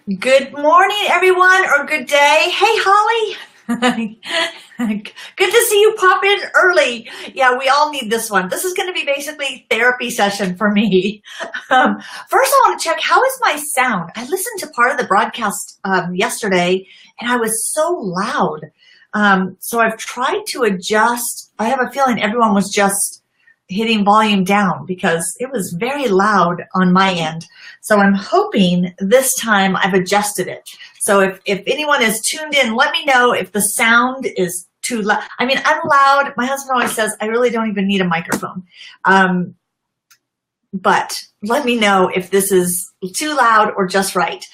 Good morning, everyone, or good day. Hey, Holly. Good to see you pop in early. Yeah, we all need this one. This is going to be basically therapy session for me. First, I want to check, how is my sound? I listened to part of the broadcast yesterday, and I was so loud. So I've tried to adjust. I have a feeling everyone was just hitting volume down because it was very loud on my end. So I'm hoping this time I've adjusted it. So if anyone is tuned in, let me know if the sound is too loud. I mean, I'm loud. My husband always says I really don't even need a microphone. But let me know if this is too loud or just right.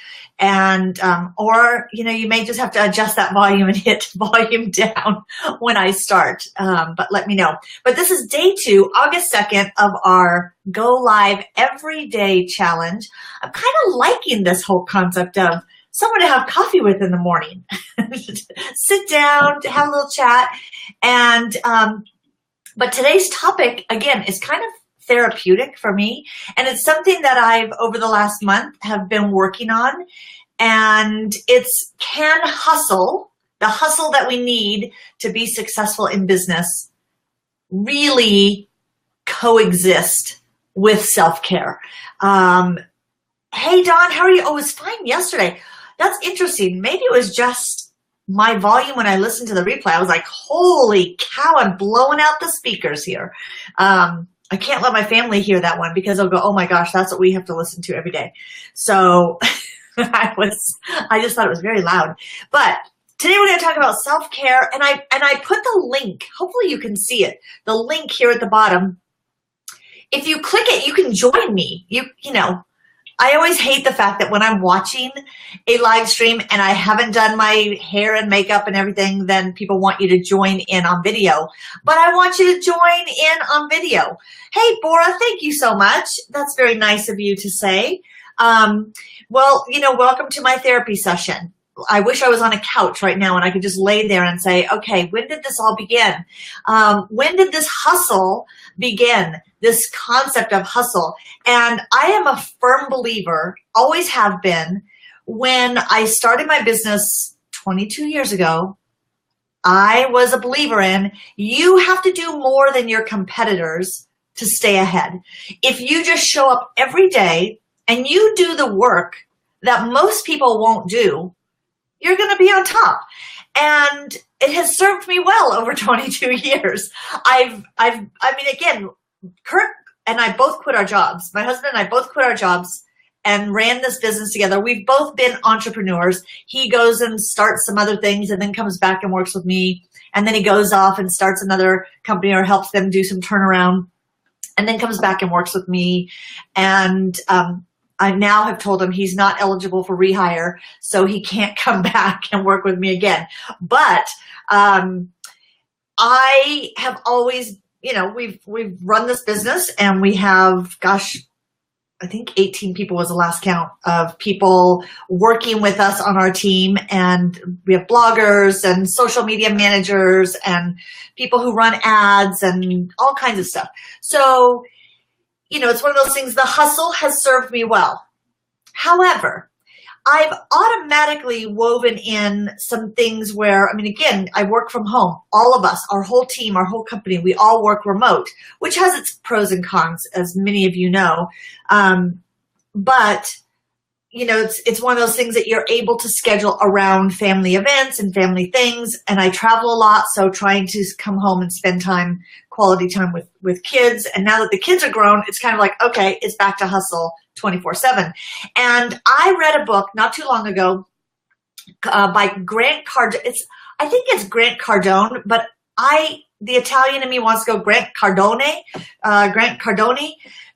And, or, you may just have to adjust that volume and hit volume down when I start. But let me know. But this is day 2, August 2nd of our Go Live Every Day challenge. I'm kind of liking this whole concept of someone to have coffee with in the morning. Sit down, to have a little chat. And, but today's topic, again, is kind of therapeutic for me. And it's something that I've, over the last month, have been working on. And it's, can hustle, the hustle that we need to be successful in business, really coexist with self-care? Hey, Dawn, how are you? Oh, it was fine yesterday. That's interesting. Maybe it was just my volume when I listened to the replay. I was like, holy cow, I'm blowing out the speakers here. I can't let my family hear that one because they'll go, oh my gosh, that's what we have to listen to every day. So I just thought it was very loud. But today we're going to talk about self-care, and I put the link. Hopefully you can see it. The link here at the bottom. If you click it, you can join me. You know, I always hate the fact that when I'm watching a live stream and I haven't done my hair and makeup and everything, then people want you to join in on video. But I want you to join in on video. Hey, Bora, thank you so much. That's very nice of you to say. Well, welcome to my therapy session. I wish I was on a couch right now and I could just lay there and say, okay, when did this all begin? When did this hustle begin? This concept of hustle. And I am a firm believer, always have been. When I started my business 22 years ago, I was a believer in, you have to do more than your competitors to stay ahead. If you just show up every day and you do the work that most people won't do, you're going to be on top. And it has served me well over 22 years. Again, Kurt and I both quit our jobs. My husband and I both quit our jobs and ran this business together. We've both been entrepreneurs. He goes and starts some other things and then comes back and works with me. And then he goes off and starts another company or helps them do some turnaround and then comes back and works with me. And, I now have told him he's not eligible for rehire, so he can't come back and work with me again. But I have always, we've run this business and we have, I think 18 people was the last count of people working with us on our team. And we have bloggers and social media managers and people who run ads and all kinds of stuff. So, it's one of those things, the hustle has served me well. However, I've automatically woven in some things where, again, I work from home. All of us, our whole team, our whole company, we all work remote, which has its pros and cons, as many of you know. But it's one of those things that you're able to schedule around family events and family things. And I travel a lot, so trying to come home and spend quality time with kids. And now that the kids are grown, it's kind of like, okay, it's back to hustle 24/7. And I read a book not too long ago by Grant Cardone. I think it's Grant Cardone, but the Italian in me wants to go Grant Cardone.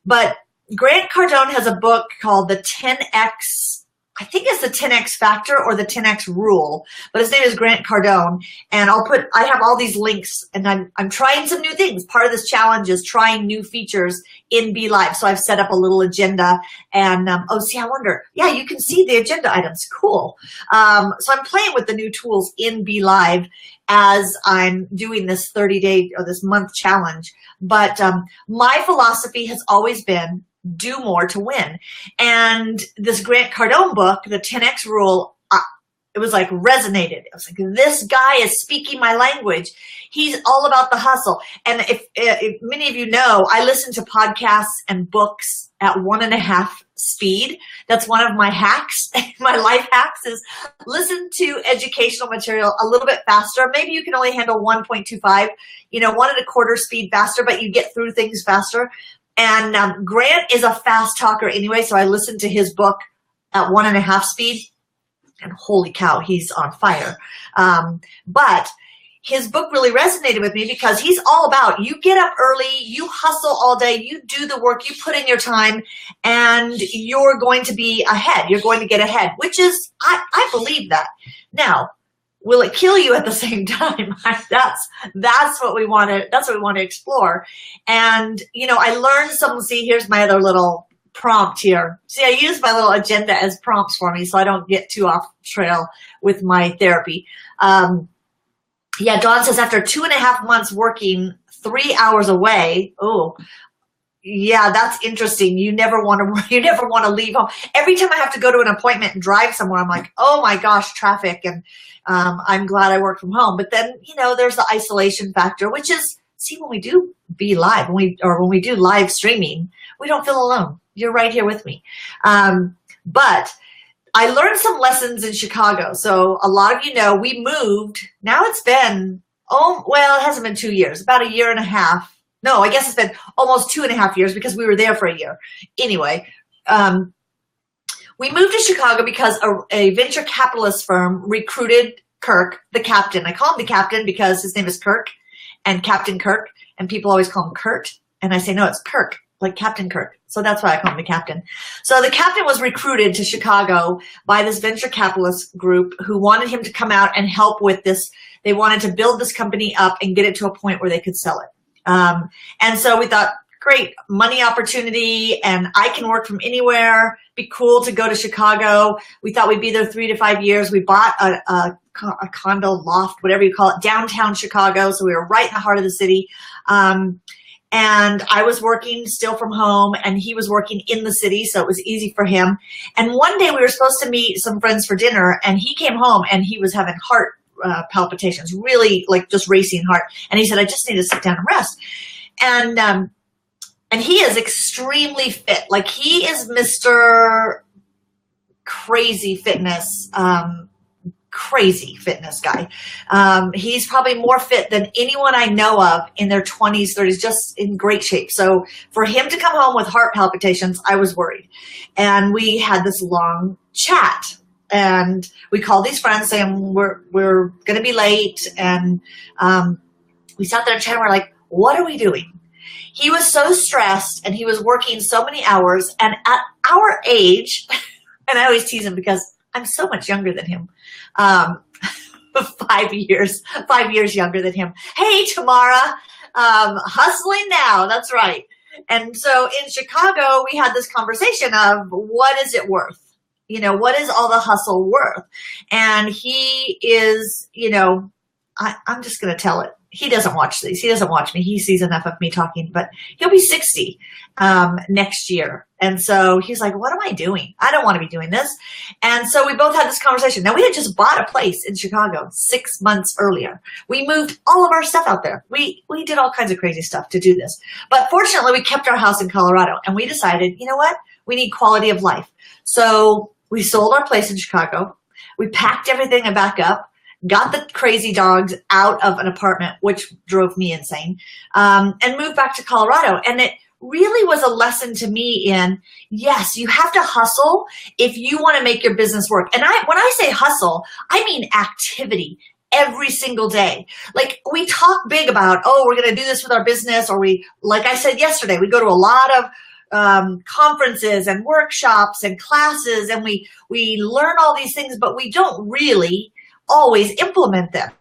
But Grant Cardone has a book called the 10X, I think it's the 10X Factor or the 10X Rule, but his name is Grant Cardone. And I have all these links and I'm trying some new things. Part of this challenge is trying new features in Be Live. So I've set up a little agenda and, I wonder, yeah, you can see the agenda items. Cool. So I'm playing with the new tools in Be Live as I'm doing this 30-day or this month challenge. But my philosophy has always been, do more to win. And this Grant Cardone book, the 10X Rule, it was like resonated. It was like, this guy is speaking my language. He's all about the hustle. And if many of you know, I listen to podcasts and books at 1.5 speed. That's one of my hacks. My life hacks is listen to educational material a little bit faster. Maybe you can only handle 1.25, 1.25 speed faster, but you get through things faster. And Grant is a fast talker anyway, so I listened to his book at 1.5 speed. And holy cow, he's on fire. But his book really resonated with me because he's all about, you get up early, you hustle all day, you do the work, you put in your time, and you're going to be ahead. You're going to get ahead, which is, I believe that. Now, will it kill you at the same time? That's what we want to explore. And, I learned some, see, here's my other little prompt here. See, I use my little agenda as prompts for me so I don't get too off trail with my therapy. Yeah, Dawn says after 2.5 months working 3 hours away. Oh, yeah, that's interesting. You never want to leave home. Every time I have to go to an appointment and drive somewhere, I'm like, oh my gosh, traffic. And I'm glad I work from home. But then, there's the isolation factor, which is, see, when we do be live, when we do live streaming, we don't feel alone. You're right here with me. But I learned some lessons in Chicago. So a lot of you know we moved. Now it's been, it hasn't been 2 years, about 1.5 years. No, I guess it's been almost 2.5 years because we were there for a year. Anyway, we moved to Chicago because a venture capitalist firm recruited Kirk, the captain. I call him the captain because his name is Kirk and Captain Kirk, and people always call him Kurt. And I say, no, it's Kirk, like Captain Kirk. So that's why I call him the captain. So the captain was recruited to Chicago by this venture capitalist group who wanted him to come out and help with this. They wanted to build this company up and get it to a point where they could sell it. And so we thought, great, money opportunity, and I can work from anywhere. Be cool to go to Chicago. We thought we'd be there 3 to 5 years. We bought a condo loft, whatever you call it, downtown Chicago. So we were right in the heart of the city. And I was working still from home, and he was working in the city, so it was easy for him. And one day we were supposed to meet some friends for dinner, and he came home, and he was having heart palpitations, really like just racing heart. And he said, I just need to sit down and rest. And he is extremely fit. Like, he is Mr. Crazy Fitness, crazy fitness guy. He's probably more fit than anyone I know of in their 20s, 30s, just in great shape. So for him to come home with heart palpitations, I was worried. And we had this long chat. And we called these friends saying, we're going to be late. And we sat there and chatted. We're like, what are we doing? He was so stressed, and he was working so many hours. And at our age, and I always tease him because I'm so much younger than him. 5 years younger than him. Hey, Tamara, hustling now. That's right. And so in Chicago, we had this conversation of what is it worth? What is all the hustle worth? And he is, I'm just going to tell it. He doesn't watch these. He doesn't watch me. He sees enough of me talking, but he'll be 60 next year. And so he's like, what am I doing? I don't want to be doing this. And so we both had this conversation. Now, we had just bought a place in Chicago 6 months earlier. We moved all of our stuff out there. We did all kinds of crazy stuff to do this. But fortunately, we kept our house in Colorado, and we decided, you know what? We need quality of life. So we sold our place in Chicago. We packed everything back up. Got the crazy dogs out of an apartment, which drove me insane, and moved back to Colorado. And it really was a lesson to me in, yes, you have to hustle if you want to make your business work. And when I say hustle, I mean activity every single day. Like, we talk big about, we're going to do this with our business, or like I said yesterday, we go to a lot of conferences and workshops and classes, and we learn all these things, but we don't really always implement them.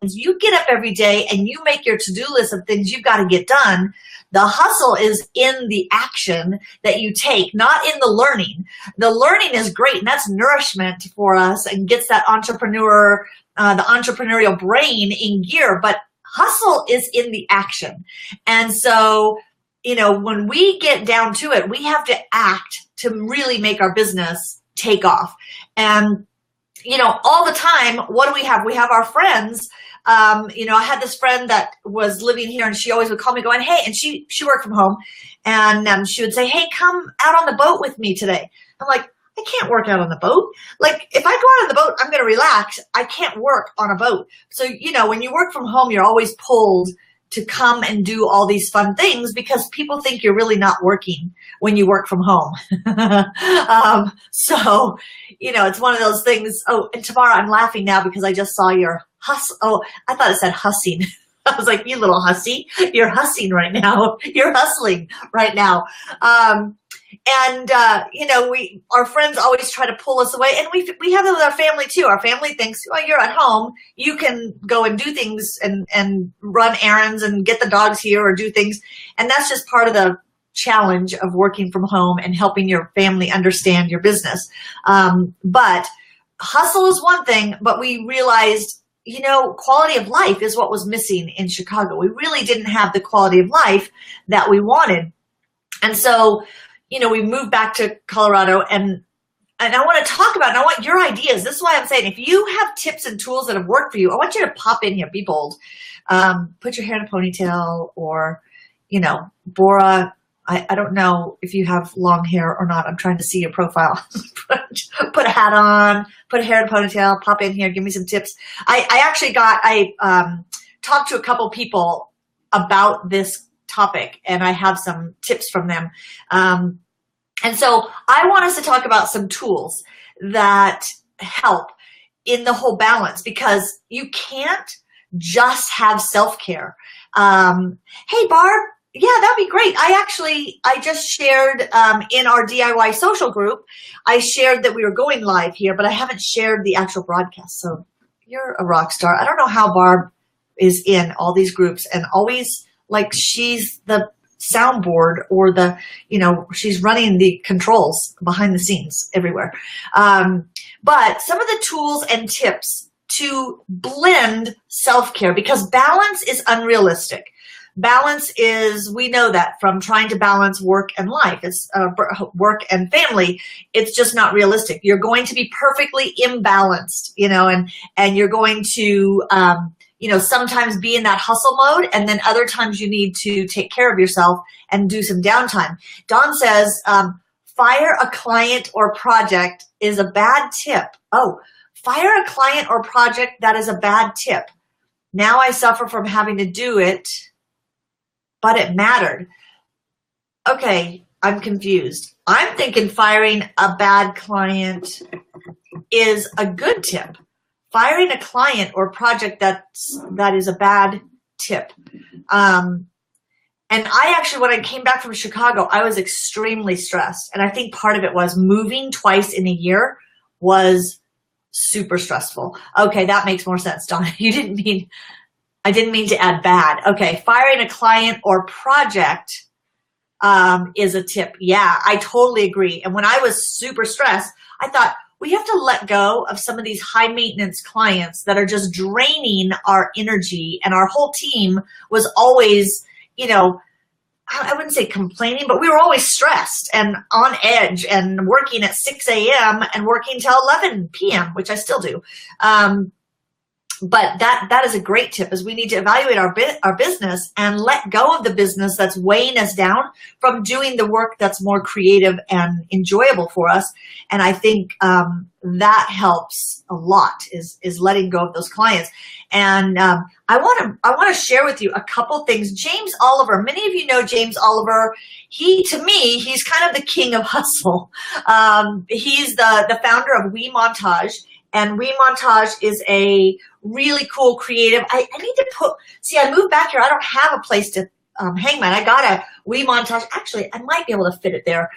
You get up every day and you make your to-do list of things you've got to get done. The hustle is in the action that you take, not in the learning. The learning is great, and that's nourishment for us and gets that the entrepreneurial brain in gear, but hustle is in the action. And so when we get down to it, we have to act to really make our business take off. And, all the time, what do we have? We have our friends. I had this friend that was living here, and she always would call me going, hey, and she worked from home, and she would say, hey, come out on the boat with me today. I'm like, I can't work out on the boat. Like, if I go out on the boat, I'm going to relax. I can't work on a boat. So, when you work from home, you're always pulled to come and do all these fun things because people think you're really not working when you work from home. So, it's one of those things. Oh, and Tamara, I'm laughing now because I just saw your hustle. Oh, I thought it said hussing. I was like, you little hussy, you're hussing right now. You're hustling right now. Our friends always try to pull us away, and we have it with our family too. Our family thinks, well, you're at home, you can go and do things and run errands and get the dogs here or do things. And that's just part of the challenge of working from home and helping your family understand your business. But hustle is one thing, but we realized, quality of life is what was missing in Chicago. We really didn't have the quality of life that we wanted. And so, we moved back to Colorado, and I want to talk about, and I want your ideas. This is why I'm saying, if you have tips and tools that have worked for you, I want you to pop in here, be bold. Put your hair in a ponytail, or, Bora, I don't know if you have long hair or not. I'm trying to see your profile. Put a hat on, put a hair in a ponytail, pop in here, give me some tips. I talked to a couple people about this topic, and I have some tips from them. And so I want us to talk about some tools that help in the whole balance, because you can't just have self-care. Hey, Barb. Yeah, that'd be great. I just shared in our DIY social group, I shared that we were going live here, but I haven't shared the actual broadcast. So you're a rock star. I don't know how Barb is in all these groups and always like she's the soundboard or she's running the controls behind the scenes everywhere. But some of the tools and tips to blend self-care, because balance is unrealistic. Balance is, we know that from trying to balance work and life, it's work and family, it's just not realistic. You're going to be perfectly imbalanced, and you're going to, sometimes be in that hustle mode, and then other times you need to take care of yourself and do some downtime. Dawn says, fire a client or project is a bad tip. Oh, fire a client or project, that is a bad tip. Now I suffer from having to do it, but it mattered. Okay, I'm confused. I'm thinking firing a bad client is a good tip. Firing a client or project that is a bad tip. And I actually, when I came back from Chicago, I was extremely stressed. And I think part of it was moving twice in a year was super stressful. Okay, that makes more sense, Donna. I didn't mean to add bad. Okay, firing a client or project is a tip. Yeah, I totally agree. And when I was super stressed, I thought, we have to let go of some of these high maintenance clients that are just draining our energy. And our whole team was always, I wouldn't say complaining, but we were always stressed and on edge and working at 6 a.m. and working till 11 p.m., which I still do. But that is a great tip, is we need to evaluate our business and let go of the business that's weighing us down from doing the work that's more creative and enjoyable for us. And I think that helps a lot, is letting go of those clients. And I want to share with you a couple things. James Oliver, many of you know James Oliver. To me, he's kind of the king of hustle. He's the founder of WeMontage. And WeMontage is a really cool creative. I need to I moved back here. I don't have a place to hang mine. I got a WeMontage. Actually, I might be able to fit it there.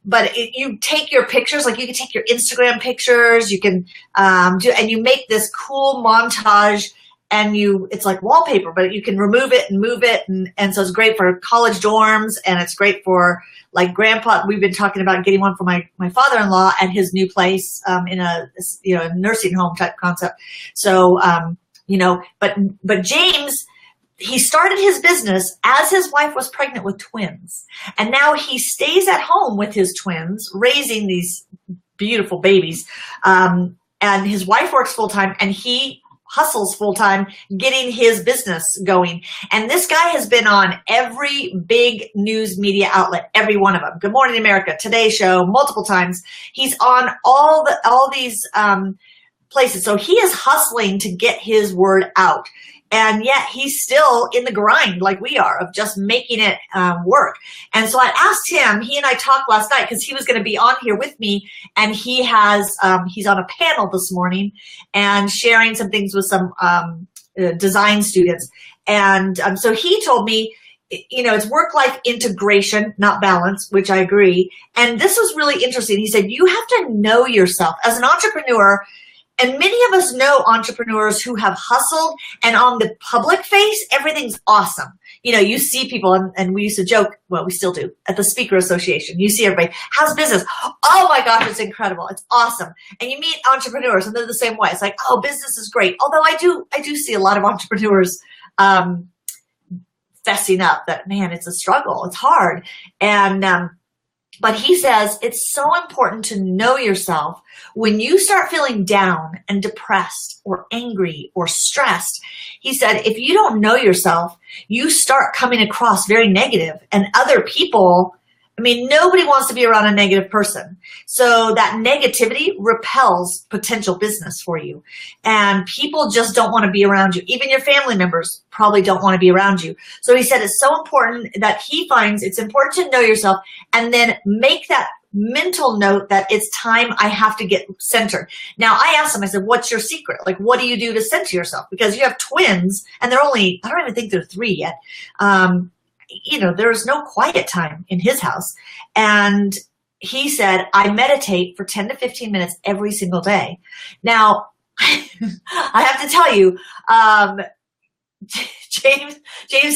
But you take your pictures, like you can take your Instagram pictures, you can and you make this cool montage, and it's like wallpaper, but you can remove it and move it. And so it's great for college dorms, and it's great for like grandpa. We've been talking about getting one for my father-in-law at his new place in a nursing home type concept. So, but James he started his business as his wife was pregnant with twins. And now he stays at home with his twins, raising these beautiful babies. And his wife works full time and he hustles full time, getting his business going. And this guy has been on every big news media outlet, every one of them. Good Morning America, Today Show, multiple times. He's on all these places. So he is hustling to get his word out. And yet he's still in the grind like we are of just making it work. And so I asked him, he and I talked last night because he was going to be on here with me, and he has, he's on a panel this morning and sharing some things with some design students. And so he told me, you know, it's work-life integration, not balance, which I agree. And this was really interesting. He said, you have to know yourself as an entrepreneur. And many of us know entrepreneurs who have hustled, and on the public face, everything's awesome. You know, you see people, and we used to joke, well, we still do, at the Speaker Association. You see everybody, how's business? Oh my gosh, it's incredible. It's awesome. And you meet entrepreneurs and they're the same way. It's like, oh, business is great. Although I do see a lot of entrepreneurs fessing up that, man, it's a struggle. It's hard. And but he says it's so important to know yourself. When you start feeling down and depressed or angry or stressed, he said, if you don't know yourself, you start coming across very negative, and other people, I mean, nobody wants to be around a negative person. So that negativity repels potential business for you. And people just don't want to be around you. Even your family members probably don't want to be around you. So he said it's so important that he finds it's important to know yourself and then make that mental note that it's time I have to get centered. Now, I asked him, I said, what's your secret? Like, what do you do to center yourself? Because you have twins and they're only, I don't even think they're 3 yet. You know, there's no quiet time in his house. And he said, I meditate for 10 to 15 minutes every single day. Now, I have to tell you, James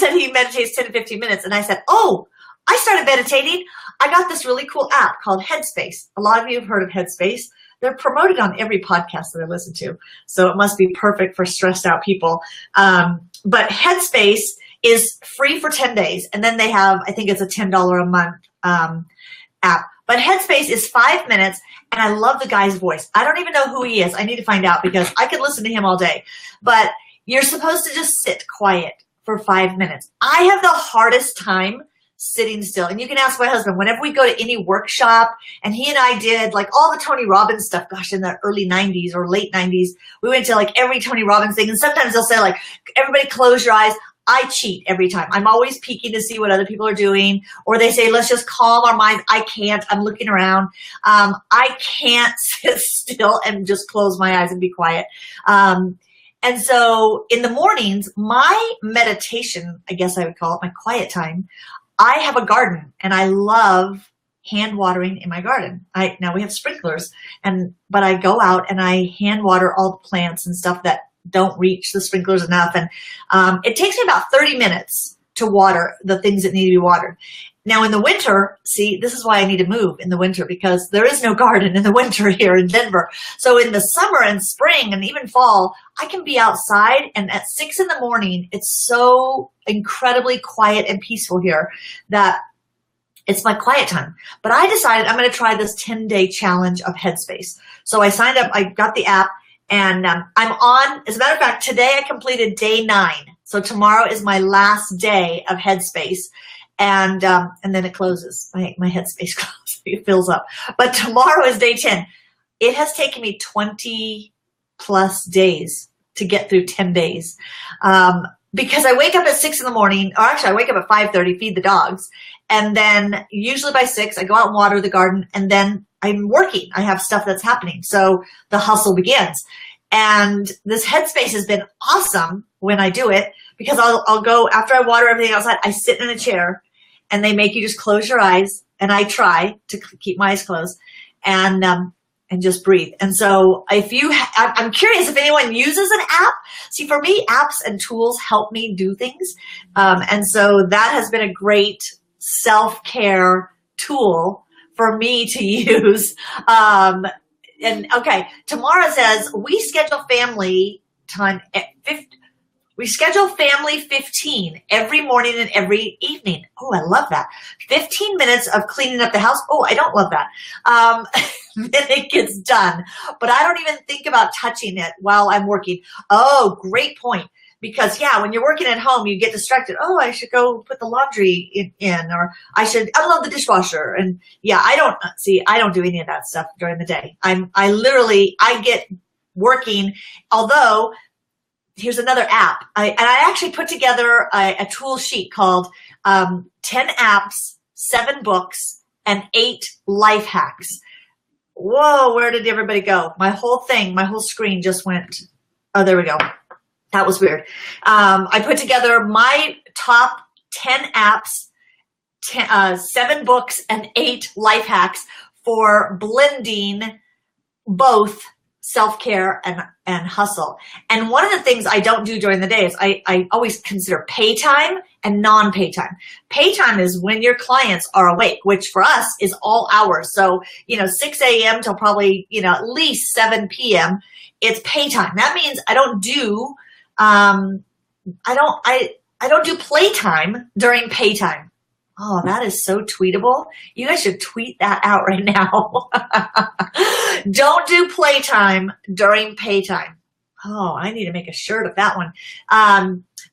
said he meditates 10 to 15 minutes. And I said, oh, I started meditating. I got this really cool app called Headspace. A lot of you have heard of Headspace. They're promoted on every podcast that I listen to. So it must be perfect for stressed out people. But Headspace is free for 10 days. And then they have, I think it's a $10 a month app. But Headspace is 5 minutes, and I love the guy's voice. I don't even know who he is. I need to find out because I could listen to him all day. But you're supposed to just sit quiet for 5 minutes. I have the hardest time sitting still. And you can ask my husband, whenever we go to any workshop, and he and I did like all the Tony Robbins stuff, gosh, in the early 90s or late 90s, we went to like every Tony Robbins thing. And sometimes they'll say like, everybody close your eyes. I cheat every time. I'm always peeking to see what other people are doing. Or they say, let's just calm our minds. I can't. I'm looking around. I can't sit still and just close my eyes and be quiet. And so in the mornings, my meditation, I guess I would call it my quiet time, I have a garden and I love hand watering in my garden. Now we have sprinklers, but I go out and I hand water all the plants and stuff that don't reach the sprinklers enough. And it takes me about 30 minutes to water the things that need to be watered. Now in the winter, see, this is why I need to move in the winter, because there is no garden in the winter here in Denver. So in the summer and spring and even fall, I can be outside, and at 6 in the morning, it's so incredibly quiet and peaceful here that it's my quiet time. But I decided I'm going to try this 10-day challenge of Headspace. So I signed up, I got the app, and I'm on, as a matter of fact, today I completed day 9. So tomorrow is my last day of Headspace. And then it closes. My Headspace closes. It fills up. But tomorrow is day 10. It has taken me 20 plus days to get through 10 days. Because I wake up at 6 in the morning, or actually I wake up at 5:30, feed the dogs. And then usually by 6, I go out and water the garden, and then I'm working. I have stuff that's happening. So the hustle begins. And this Headspace has been awesome when I do it, because I'll go, after I water everything outside, I sit in a chair and they make you just close your eyes. And I try to keep my eyes closed and just breathe. And so I'm curious if anyone uses an app. See, for me, apps and tools help me do things. And so that has been a great self-care tool for me to use. And okay, Tamara says, we schedule family time at We schedule Family 15 every morning and every evening. Oh, I love that. 15 minutes of cleaning up the house. Oh, I don't love that. Then it gets done. But I don't even think about touching it while I'm working. Oh, great point. Because, yeah, when you're working at home, you get distracted. Oh, I should go put the laundry in, or I should unload the dishwasher. And, yeah, I don't do any of that stuff during the day. I get working, although here's another app. I actually put together a tool sheet called 10 apps, 7 books, and 8 life hacks. Whoa, where did everybody go? My whole screen just went. Oh, there we go. That was weird. I put together my top 10 apps, 7 books, and 8 life hacks for blending both self-care and hustle. And one of the things I don't do during the day is I always consider pay time and non-pay time. Pay time is when your clients are awake, which for us is all hours. So, 6 a.m. till probably, at least 7 p.m. It's pay time. That means I don't do playtime during pay time. Oh, that is so tweetable. You guys should tweet that out right now. Don't do playtime during pay time. Oh, I need to make a shirt of that one.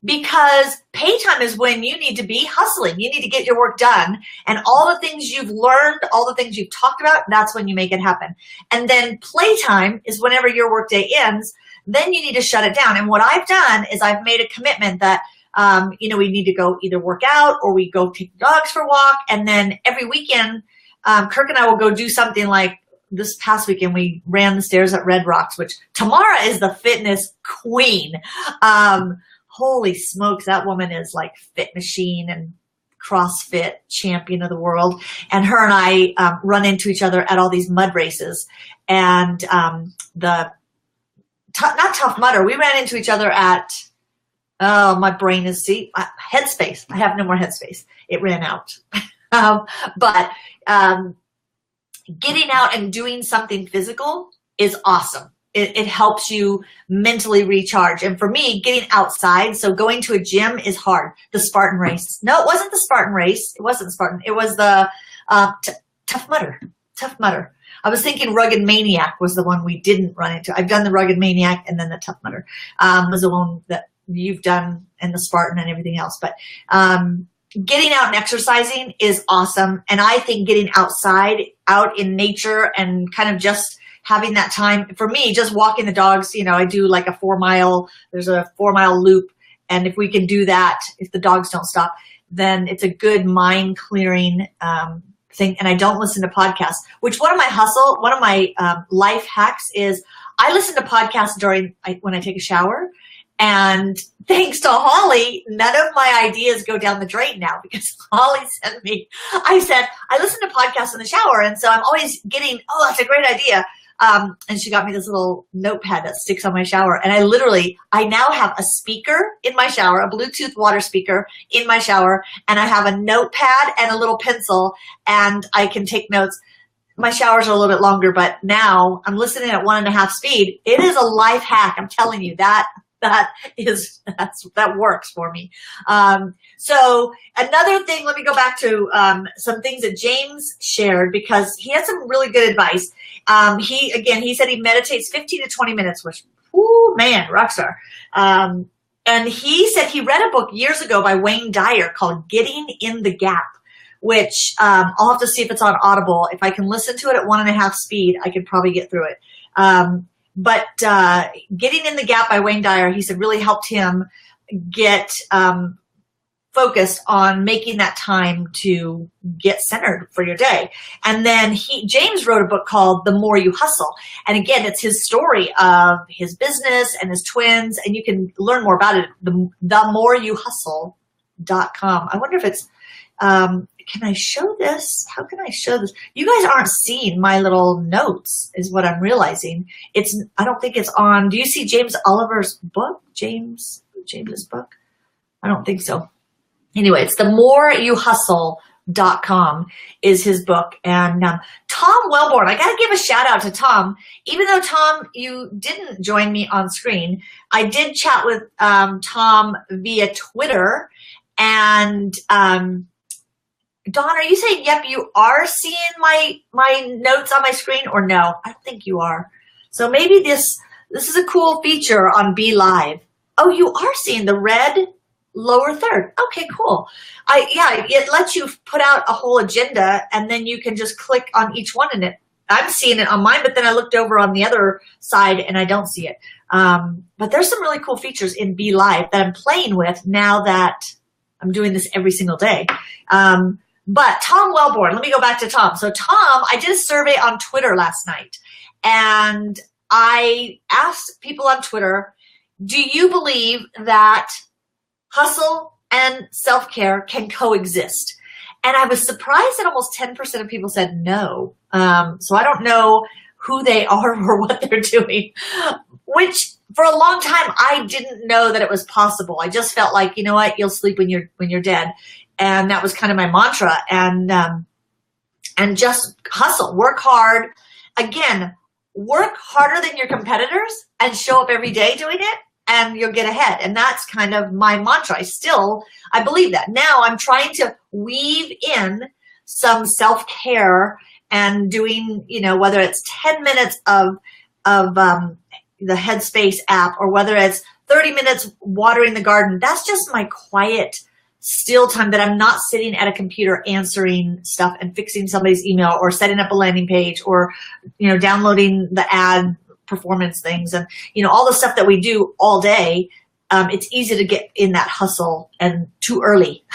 Because pay time is when you need to be hustling. You need to get your work done. And all the things you've learned, all the things you've talked about, that's when you make it happen. And then playtime is whenever your workday ends. Then you need to shut it down. And what I've done is I've made a commitment that, we need to go either work out or we go take the dogs for a walk. And then every weekend, Kirk and I will go do something like this past weekend. We ran the stairs at Red Rocks, which Tamara is the fitness queen. Holy smokes, that woman is like fit machine and CrossFit champion of the world. And her and I run into each other at all these mud races. And not Tough Mudder. We ran into each other at, my brain is, Headspace. I have no more Headspace. It ran out. But getting out and doing something physical is awesome. It helps you mentally recharge. And for me, getting outside, so going to a gym is hard. The Spartan race. No, it wasn't the Spartan race. It wasn't Spartan. It was the Tough Mudder. Tough Mudder. I was thinking Rugged Maniac was the one we didn't run into. I've done the Rugged Maniac, and then the Tough Mudder was the one that you've done, and the Spartan and everything else. But getting out and exercising is awesome. And I think getting outside, out in nature, and kind of just having that time, for me, just walking the dogs, I do like there's a 4-mile loop. And if we can do that, if the dogs don't stop, then it's a good mind clearing thing. And I don't listen to podcasts, which one of my life hacks is I listen to podcasts when I take a shower. And thanks to Holly, none of my ideas go down the drain now, because Holly sent me, I said, I listen to podcasts in the shower. And so I'm always getting, oh, that's a great idea. And she got me this little notepad that sticks on my shower. And I now have a speaker in my shower, a Bluetooth water speaker in my shower. And I have a notepad and a little pencil, and I can take notes. My showers are a little bit longer, but now I'm listening at 1.5 speed. It is a life hack. I'm telling you that works for me. So another thing, let me go back to some things that James shared, because he had some really good advice. He said he meditates 15 to 20 minutes, which, whoo, man, rockstar. And he said he read a book years ago by Wayne Dyer called Getting in the Gap, which I'll have to see if it's on Audible. If I can listen to it at 1.5 speed, I could probably get through it. But Getting in the Gap by Wayne Dyer, he said, really helped him get focused on making that time to get centered for your day. And then James wrote a book called The More You Hustle. And again, it's his story of his business and his twins, and you can learn more about it at themoreyouhustle.com. I wonder if it's can I show this? How can I show this? You guys aren't seeing my little notes, is what I'm realizing. I don't think it's on. Do you see James Oliver's book? James's book? I don't think so. Anyway, it's themoreyouhustle.com is his book. And Tom Wellborn, I got to give a shout out to Tom. Even though, Tom, you didn't join me on screen, I did chat with Tom via Twitter. And Dawn, are you saying, yep, you are seeing my notes on my screen, or no? I don't think you are. So maybe this is a cool feature on Be Live. Oh, you are seeing the red lower third. Okay, cool. Yeah, it lets you put out a whole agenda, and then you can just click on each one in it. I'm seeing it on mine, but then I looked over on the other side and I don't see it. But there's some really cool features in Be Live that I'm playing with now that I'm doing this every single day. But Tom Wellborn, let me go back to Tom. So Tom, I did a survey on Twitter last night, and I asked people on Twitter, do you believe that hustle and self-care can coexist? And I was surprised that almost 10% of people said no. So I don't know who they are or what they're doing, which for a long time, I didn't know that it was possible. I just felt like, you know what, you'll sleep when you're dead. And that was kind of my mantra. And just hustle, work hard. Again, work harder than your competitors and show up every day doing it, and you'll get ahead. And that's kind of my mantra. I believe that. Now I'm trying to weave in some self-care and doing, whether it's 10 minutes of the Headspace app, or whether it's 30 minutes watering the garden. That's just my quiet, still time that I'm not sitting at a computer answering stuff and fixing somebody's email or setting up a landing page or, downloading the ad performance things and, all the stuff that we do all day. It's easy to get in that hustle and too early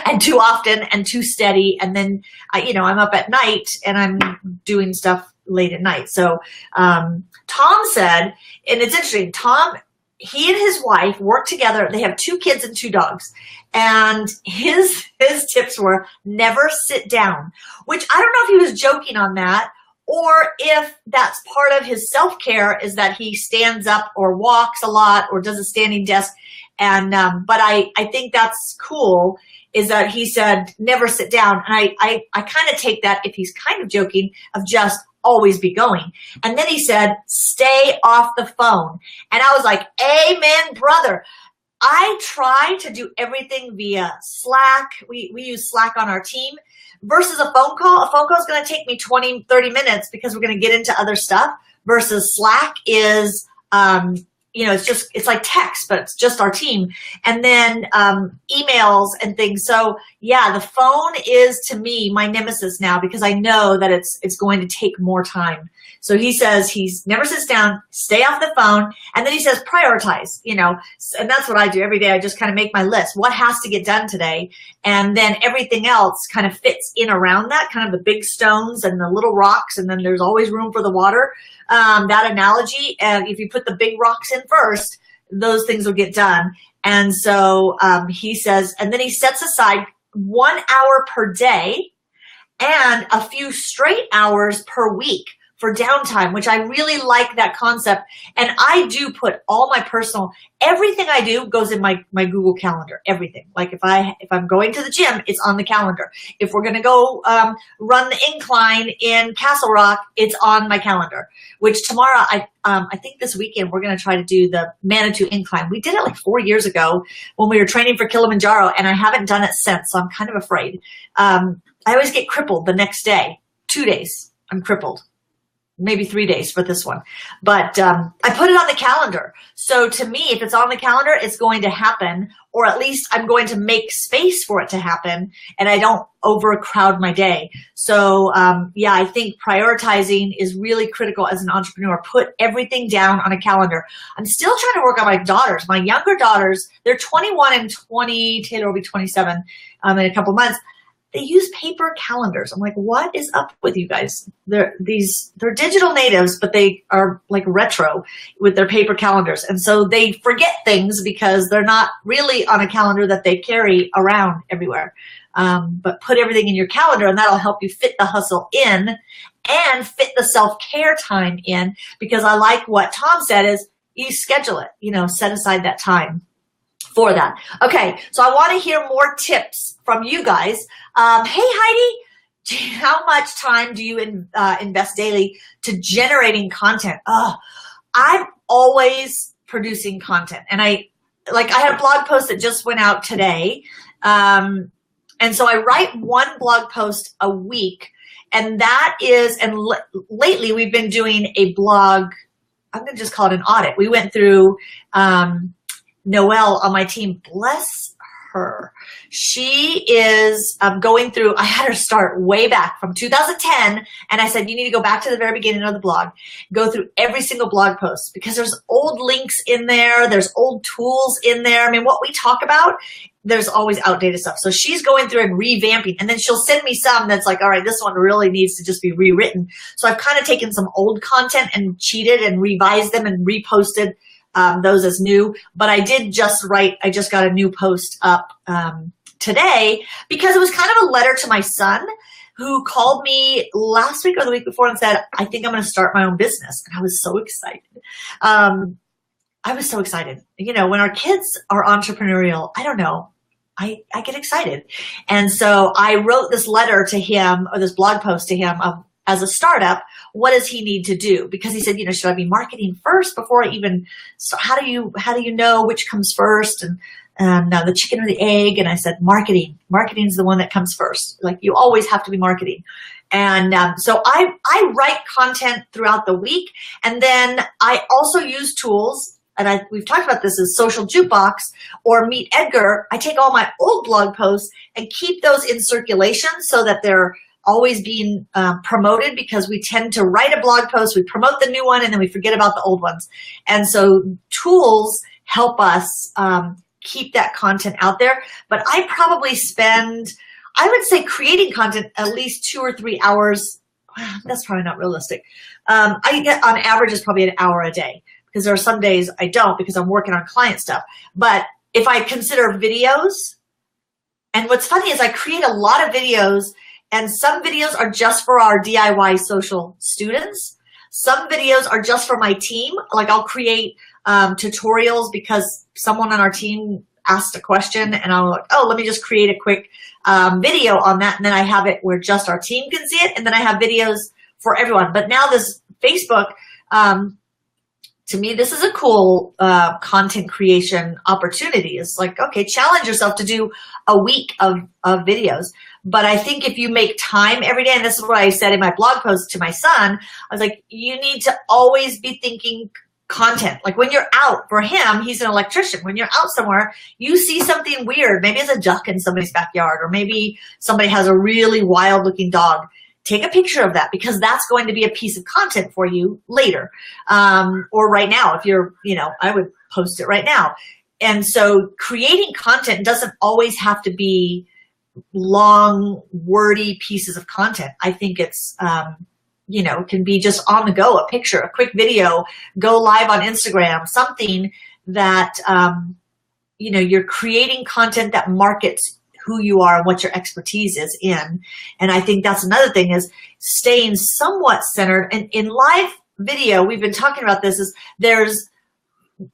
and too often and too steady. And then, I'm up at night and I'm doing stuff late at night. So Tom said, and it's interesting, Tom, he and his wife work together. They have 2 kids and 2 dogs. And his tips were never sit down, which I don't know if he was joking on that, or if that's part of his self-care is that he stands up or walks a lot or does a standing desk. And but I think that's cool, is that he said never sit down. And I kind of take that, if he's kind of joking, of just always be going. And then he said, stay off the phone. And I was like, amen, brother. I try to do everything via Slack. We use Slack on our team versus a phone call. A phone call is going to take me 20, 30 minutes because we're going to get into other stuff, versus Slack is, it's like text, but it's just our team. And then emails and things. So yeah, the phone is, to me, my nemesis now, because I know that it's going to take more time. So he says he's never sits down, stay off the phone. And then he says prioritize, and that's what I do every day. I just kind of make my list. What has to get done today? And then everything else kind of fits in around that, kind of the big stones and the little rocks. And then there's always room for the water. That analogy, if you put the big rocks in first, those things will get done. And so he says, and then he sets aside 1 hour per day and a few straight hours per week for downtime, which I really like that concept. And I do put all my everything I do goes in my Google Calendar, everything. Like if I'm going to the gym, it's on the calendar. If we're going to go run the incline in Castle Rock, it's on my calendar, which tomorrow, I think this weekend, we're going to try to do the Manitou incline. We did it like 4 years ago when we were training for Kilimanjaro, and I haven't done it since. So I'm kind of afraid. I always get crippled the next day, 2 days. I'm crippled. Maybe 3 days for this one. But I put it on the calendar. So to me, if it's on the calendar, it's going to happen, or at least I'm going to make space for it to happen, and I don't overcrowd my day. So I think prioritizing is really critical as an entrepreneur. Put everything down on a calendar. I'm still trying to work on my daughters. My younger daughters, they're 21 and 20. Taylor will be 27 in a couple months. They use paper calendars. I'm like, what is up with you guys? They're digital natives, but they are like retro with their paper calendars. And so they forget things because they're not really on a calendar that they carry around everywhere. But put everything in your calendar, and that'll help you fit the hustle in and fit the self-care time in, because I like what Tom said is you schedule it, set aside that time for that. Okay, so I want to hear more tips from you guys. Hey, Heidi, how much time do you invest daily to generating content? I'm always producing content. And I had a blog post that just went out today. And so I write one blog post a week. And that is, and lately we've been doing a blog, I'm going to just call it an audit. We went through Noelle on my team, bless her. She is going through, I had her start way back from 2010. And I said, you need to go back to the very beginning of the blog, go through every single blog post because there's old links in there. There's old tools in there. I mean, what we talk about, there's always outdated stuff. So she's going through and revamping, and then she'll send me some that's like, all right, this one really needs to just be rewritten. So I've kind of taken some old content and cheated and revised them and reposted those as new. But I did just write, I just got a new post up today because it was kind of a letter to my son who called me last week or the week before and said, I think I'm going to start my own business. And I was so excited. I was so excited. You know, when our kids are entrepreneurial, I don't know, I get excited. And so I wrote this letter to him, or this blog post to him of, as a startup, what does he need to do? Because he said, you know, should I be marketing first before I even, so how do you know which comes first? And the chicken or the egg? And I said, marketing is the one that comes first. Like, you always have to be marketing. And so I write content throughout the week. And then I also use tools, and we've talked about this, as Social Jukebox or Meet Edgar. I take all my old blog posts and keep those in circulation so that they're always being promoted, because we tend to write a blog post, we promote the new one, and then we forget about the old ones. And so tools help us keep that content out there. But I probably spend, I would say, creating content at least 2 or 3 hours. That's probably not realistic. I get, on average, is probably an hour a day, because there are some days I don't because I'm working on client stuff. But if I consider videos, and what's funny is I create a lot of videos, and some videos are just for our DIY social students. Some videos are just for my team. Like, I'll create tutorials because someone on our team asked a question, and I'm like, oh, let me just create a quick video on that. And then I have it where just our team can see it. And then I have videos for everyone. But now this Facebook, to me, this is a cool content creation opportunity. It's like, okay, challenge yourself to do a week of videos. But I think if you make time every day, and this is what I said in my blog post to my son, I was like, you need to always be thinking content. Like, when you're out, for him, he's an electrician. When you're out somewhere, you see something weird. Maybe it's a duck in somebody's backyard, or maybe somebody has a really wild looking dog. Take a picture of that, because that's going to be a piece of content for you later. Or right now, if you're, you know, I would post it right now. And so creating content doesn't always have to be long, wordy pieces of content. I think it's, you know, it can be just on the go, a picture, a quick video, go live on Instagram, something that, you know, you're creating content that markets who you are and what your expertise is in. And I think that's another thing, is staying somewhat centered. And in live video, we've been talking about this, is there's,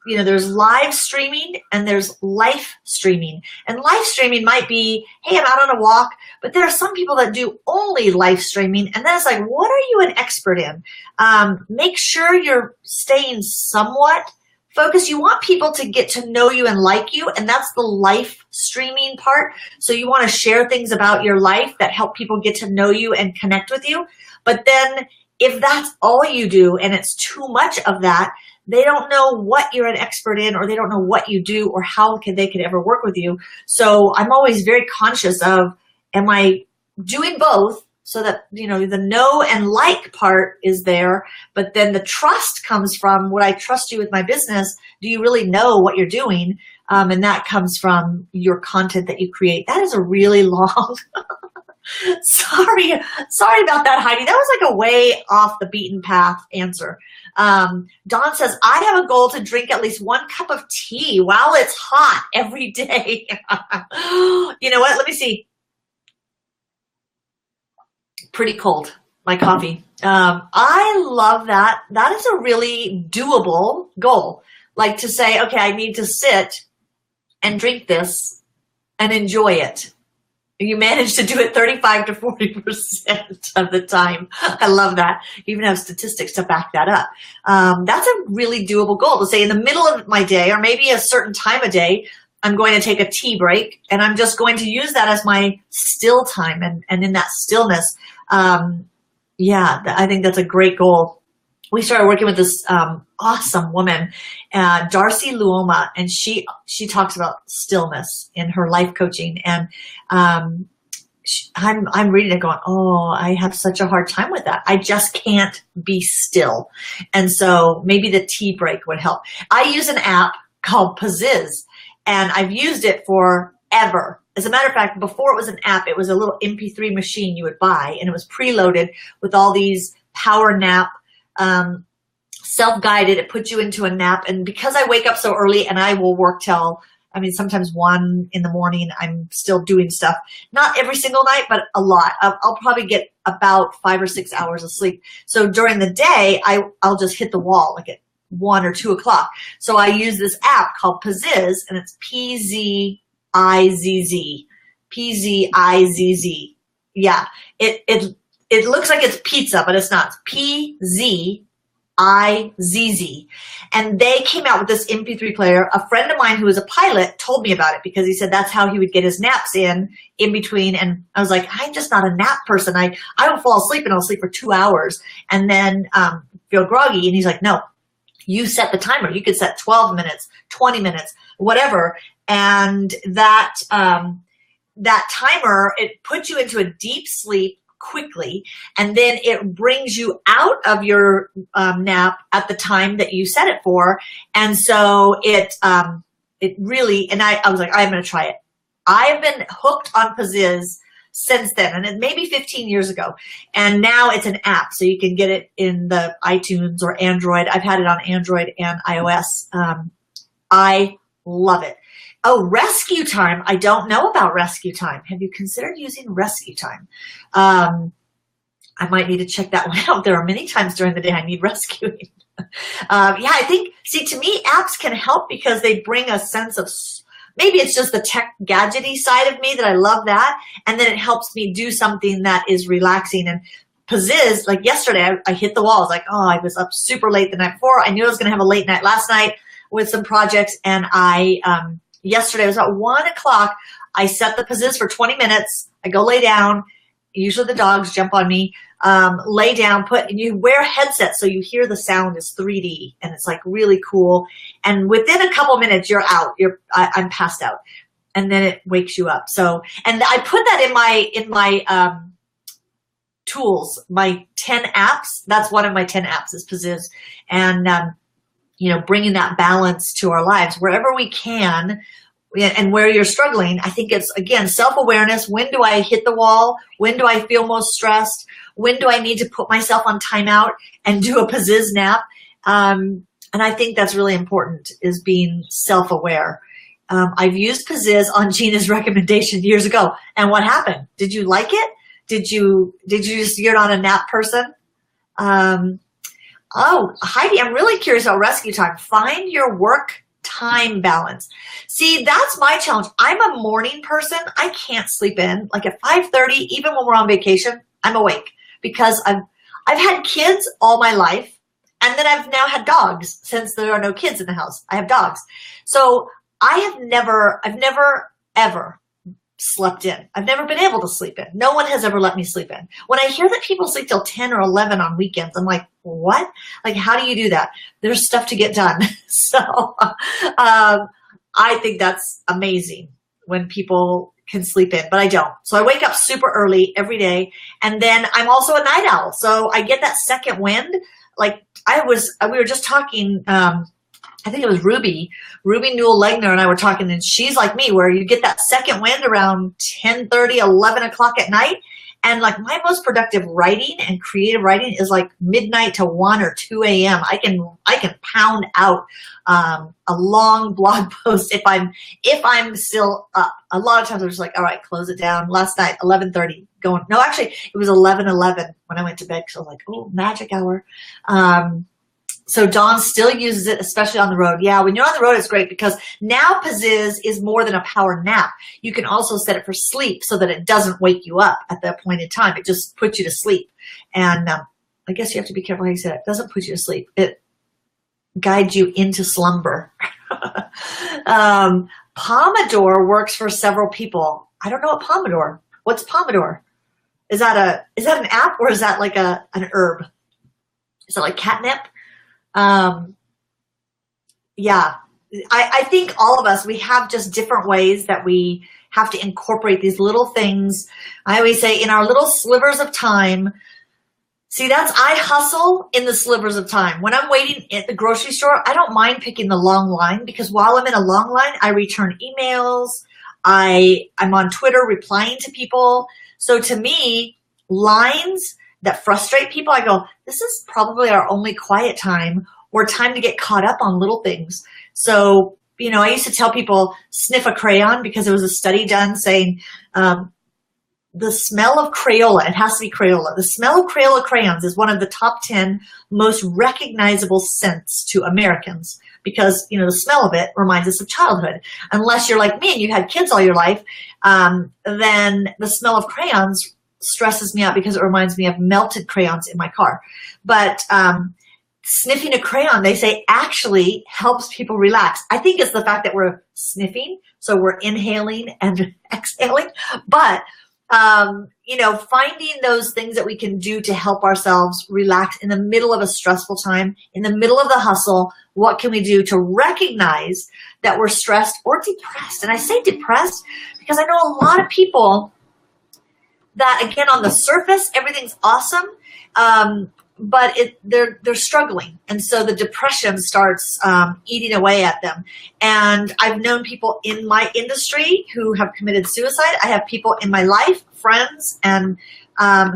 you know, there's live streaming and there's life streaming. And live streaming might be, hey, I'm out on a walk, but there are some people that do only live streaming. And then it's like, what are you an expert in? Make sure you're staying somewhat focused. You want people to get to know you and like you, and that's the life streaming part. So you want to share things about your life that help people get to know you and connect with you. But then if that's all you do and it's too much of that, they don't know what you're an expert in, or they don't know what you do, or how they could ever work with you. So I'm always very conscious of, am I doing both, so that, you know, the know and like part is there, but then the trust comes from, would I trust you with my business? Do you really know what you're doing? And that comes from your content that you create. That is a really long, sorry about that, Heidi. That was like a way off the beaten path answer. Dawn says, I have a goal to drink at least 1 cup of tea while it's hot every day. You know what? Let me see. Pretty cold, my coffee. I love that. That is a really doable goal. Like, to say, okay, I need to sit and drink this and enjoy it. You manage to do it 35 to 40% of the time. I love that. You even have statistics to back that up. That's a really doable goal to say in the middle of my day, or maybe a certain time of day, I'm going to take a tea break, and I'm just going to use that as my still time. And in that stillness, yeah, I think that's a great goal. We started working with this awesome woman, Darcy Luoma, and she talks about stillness in her life coaching. And I'm reading it going, oh, I have such a hard time with that. I just can't be still. And so maybe the tea break would help. I use an app called Paziz, and I've used it forever. As a matter of fact, before it was an app, it was a little MP3 machine you would buy, and it was preloaded with all these power nap, self-guided. It puts you into a nap. And because I wake up so early and I will work till, sometimes 1 in the morning, I'm still doing stuff. Not every single night, but a lot. I'll probably get about 5 or 6 hours of sleep. So during the day, I'll just hit the wall like at 1 or 2 o'clock. So I use this app called Paziz, and it's P-Z-I-Z-Z. P-Z-I-Z-Z. Yeah. It looks like it's pizza, but it's not. It's P-Z-I-Z-Z. And they came out with this MP3 player. A friend of mine who was a pilot told me about it because he said that's how he would get his naps in between. And I was like, I'm just not a nap person. I don't fall asleep, and I'll sleep for 2 hours and then feel groggy. And he's like, no, you set the timer. You could set 12 minutes, 20 minutes, whatever. And that timer, it puts you into a deep sleep quickly, and then it brings you out of your nap at the time that you set it for. And so it really, and I was like, I'm going to try it. I have been hooked on Paziz since then, and it maybe 15 years ago. And now it's an app, so you can get it in the iTunes or Android. I've had it on Android and iOS. I love it. Oh, Rescue Time. I don't know about Rescue Time. Have you considered using Rescue Time? I might need to check that one out. There are many times during the day I need rescuing. Yeah, I think, see, to me, apps can help because they bring a sense of, maybe it's just the tech gadgety side of me that I love that. And then it helps me do something that is relaxing. And Paziz, like yesterday, I hit the wall. I was like, oh, I was up super late the night before. I knew I was going to have a late night last night with some projects. And yesterday, it was about 1 o'clock. I set the Paziz for 20 minutes. I go lay down. Usually the dogs jump on me. Lay down, you wear headsets so you hear the sound is 3D, and it's like really cool. And within a couple minutes, you're out. I'm passed out, and then it wakes you up. So, and I put that in my tools, my 10 apps. That's one of my 10 apps is Paziz, and bringing that balance to our lives wherever we can. And where you're struggling, I think it's, again, self-awareness. When do I hit the wall? When do I feel most stressed? When do I need to put myself on timeout and do a Paziz nap? And I think that's really important, is being self-aware. I've used Paziz on Gina's recommendation years ago. And what happened? Did you like it? Did you just, you're not a nap person? Oh, Heidi, I'm really curious about Rescue Time. Find your work time balance. See, that's my challenge. I'm a morning person. I can't sleep in. Like at 5:30, even when we're on vacation, I'm awake because I've had kids all my life, and then I've now had dogs since there are no kids in the house. I have dogs. So I've never ever slept in. I've never been able to sleep in. No one has ever let me sleep in. When I hear that people sleep till 10 or 11 on weekends, I'm like, what? Like, how do you do that? There's stuff to get done. So I think that's amazing when people can sleep in, but I don't. So I wake up super early every day. And then I'm also a night owl. So I get that second wind. Like we were just talking, I think it was Ruby Newell Legner and I were talking, and she's like me, where you get that second wind around 10:30, 11 o'clock at night. And like my most productive writing and creative writing is like midnight to 1 or 2 a.m. I can pound out a long blog post if I'm still up. A lot of times I'm just like, all right, close it down. Last night, 11:30, going. No, actually, it was 11:11 when I went to bed. So I was like, oh, magic hour. So Dawn still uses it, especially on the road. Yeah, when you're on the road, it's great because now Paziz is more than a power nap. You can also set it for sleep so that it doesn't wake you up at that point in time. It just puts you to sleep. And I guess you have to be careful how you say it. It doesn't put you to sleep. It guides you into slumber. Pomodoro works for several people. I don't know what Pomodoro. What's Pomodoro? Is that an app or is that like an herb? Is it like catnip? Yeah, I think all of us, we have just different ways that we have to incorporate these little things. I always say in our little slivers of time. See, I hustle in the slivers of time. When I'm waiting at the grocery store, I don't mind picking the long line because while I'm in a long line, I return emails. I'm on Twitter replying to people. So to me, lines that frustrate people, I go, this is probably our only quiet time or time to get caught up on little things. So, I used to tell people sniff a crayon because there was a study done saying the smell of Crayola, it has to be Crayola. The smell of Crayola crayons is one of the top 10 most recognizable scents to Americans because, the smell of it reminds us of childhood. Unless you're like me and you had kids all your life, then the smell of crayons stresses me out because it reminds me of melted crayons in my car. But sniffing a crayon, they say, actually helps people relax. I think it's the fact that we're sniffing, so we're inhaling and exhaling. But, finding those things that we can do to help ourselves relax in the middle of a stressful time, in the middle of the hustle, what can we do to recognize that we're stressed or depressed? And I say depressed because I know a lot of people that, again, on the surface, everything's awesome, but they're struggling. And so the depression starts eating away at them. And I've known people in my industry who have committed suicide. I have people in my life, friends, and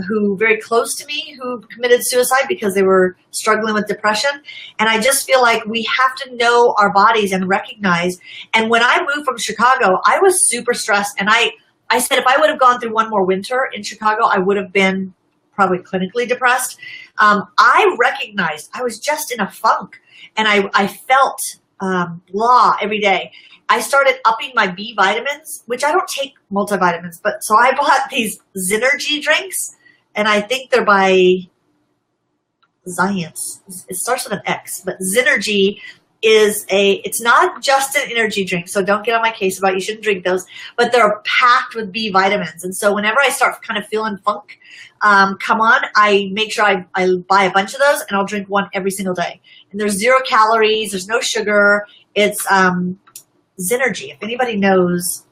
who very close to me who committed suicide because they were struggling with depression. And I just feel like we have to know our bodies and recognize. And when I moved from Chicago, I was super stressed. And I said, if I would have gone through one more winter in Chicago, I would have been probably clinically depressed. I recognized I was just in a funk and I felt blah every day. I started upping my B vitamins, which I don't take multivitamins, but so I bought these Zynergy drinks and I think they're by Xience. It starts with an X, but Zynergy it's not just an energy drink, so don't get on my case about you shouldn't drink those, but they're packed with B vitamins. And so whenever I start kind of feeling funk, come on, I make sure I buy a bunch of those and I'll drink one every single day. And there's 0 calories, there's no sugar. It's Zynergy. If anybody knows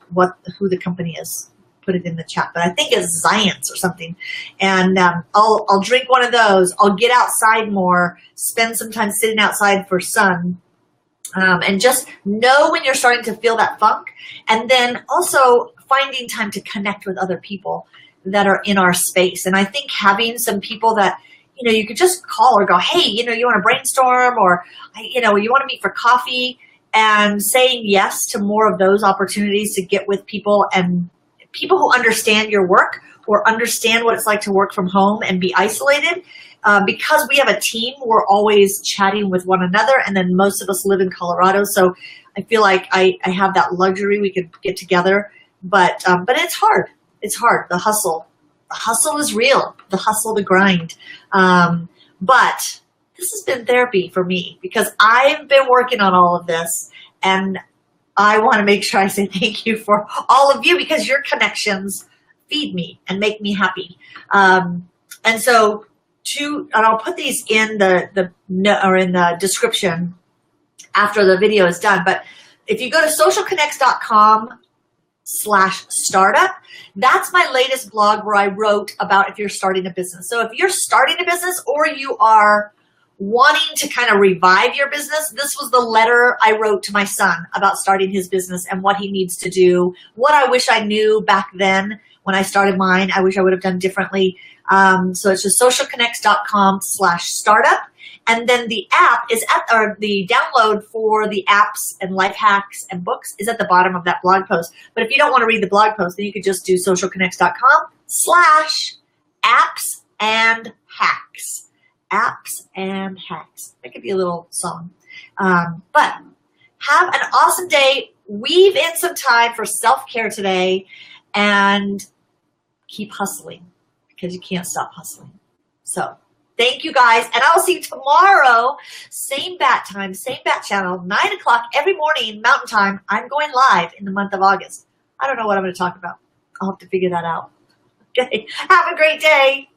who the company is, put it in the chat, but I think it's Xience or something. And I'll drink one of those. I'll get outside more, spend some time sitting outside for sun. And just know when you're starting to feel that funk. And then also finding time to connect with other people that are in our space. And I think having some people that, you could just call or go, hey, you want to brainstorm or, you want to meet for coffee, and saying yes to more of those opportunities to get with people and people who understand your work or understand what it's like to work from home and be isolated. Because we have a team, we're always chatting with one another, and then most of us live in Colorado, so I feel like I have that luxury. We could get together, but it's hard. It's hard. The hustle is real. The hustle, the grind. But this has been therapy for me because I've been working on all of this, and I want to make sure I say thank you for all of you because your connections feed me and make me happy. And so. And I'll put these in the description after the video is done. But if you go to socialconnects.com/startup, that's my latest blog where I wrote about if you're starting a business. So if you're starting a business or you are wanting to kind of revive your business, this was the letter I wrote to my son about starting his business and what he needs to do, what I wish I knew back then when I started mine. I wish I would have done differently. So it's just socialconnects.com/startup. And then the app is the download for the apps and life hacks and books is at the bottom of that blog post. But if you don't want to read the blog post, then you could just do socialconnects.com/apps and hacks. apps and hacks. That could be a little song. But have an awesome day. Weave in some time for self-care today and keep hustling because you can't stop hustling. So thank you guys. And I'll see you tomorrow. Same bat time, same bat channel, 9 o'clock every morning Mountain Time. I'm going live in the month of August. I don't know what I'm going to talk about. I'll have to figure that out. Okay. Have a great day.